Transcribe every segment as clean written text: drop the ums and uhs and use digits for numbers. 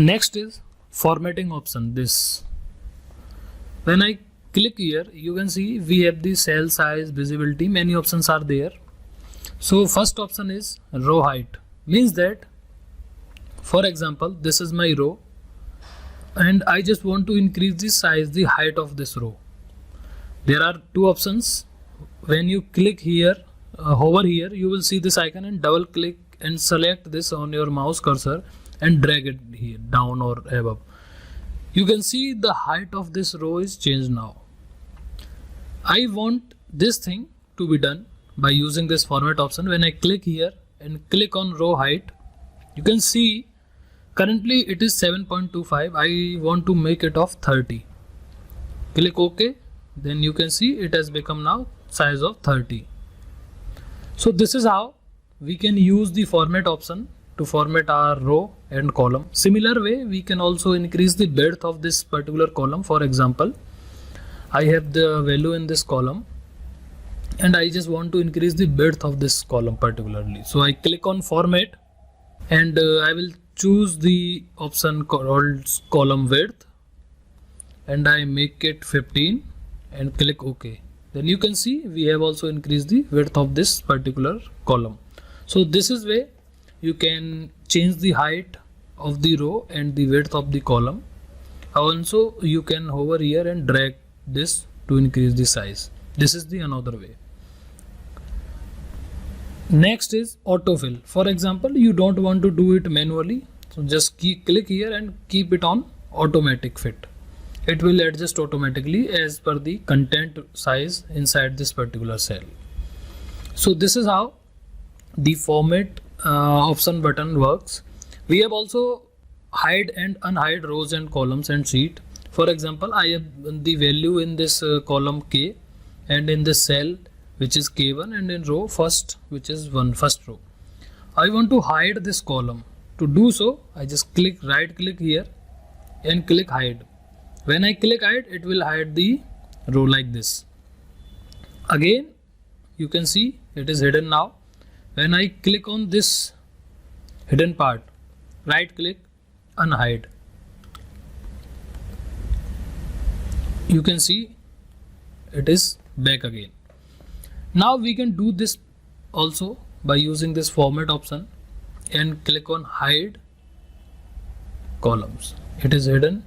Next is formatting option. This, when I click here, you can see we have the cell size, visibility, many options are there. So first option is row height, means that for example this is my row and I just want to increase the size, the height of this row. There are two options. When you click here, hover here, you will see this icon and double click and select this on your mouse cursor and drag it here down or above. You can see the height of this row is changed now. I want this thing to be done by using this format option. When I click here and click on row height, you can see currently it is 7.25. I want to make it of 30. Click OK. Then you can see it has become now size of 30. So this is how we can use the format option to format our row and column. Similar way, we can also increase the width of this particular column. For example, I have the value in this column and I just want to increase the width of this column particularly. So I click on format and I will choose the option called column width and I make it 15 and click OK. Then you can see we have also increased the width of this particular column. So this is way you can change the height of the row and the width of the column. Also you can hover here and drag this to increase the size. This is the another way. Next is autofill. For example, you don't want to do it manually, so just click here and keep it on automatic fit. It will adjust automatically as per the content size inside this particular cell. So this is how the format option button works. We have also hide and unhide rows and columns and sheet. For example, I have the value in this column K and in this cell which is K1 and in row first which is first row. I want to hide this column. To do so, I just right click here and click hide. When I click hide, it will hide the row like this. Again, you can see it is hidden now. When I click on this hidden part, right click, unhide. You can see it is back again. Now we can do this also by using this format option and click on hide columns. It is hidden.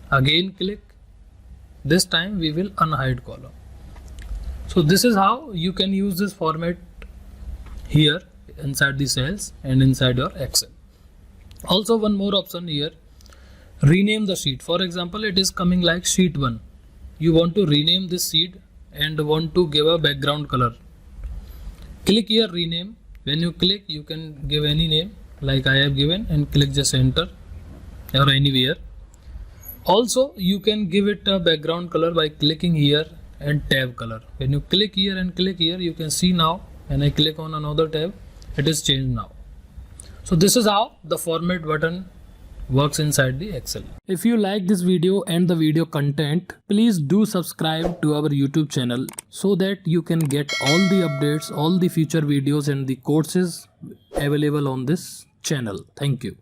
Again click. This time we will unhide column. So this is how you can use this format here inside the cells and inside your Excel. Also one more option here, rename the sheet. For example, it is coming like sheet 1. You want to rename this sheet and want to give a background color. Click here rename. When you click, you can give any name like I have given and click just enter or anywhere. Also you can give it a background color by clicking here and tab color. When you click here and click here, you can see now when I click on another tab, it is changed now. So this is how the format button works inside the Excel. If you like this video and the video content, please do subscribe to our YouTube channel so that you can get all the updates, all the future videos and the courses available on this channel. Thank you.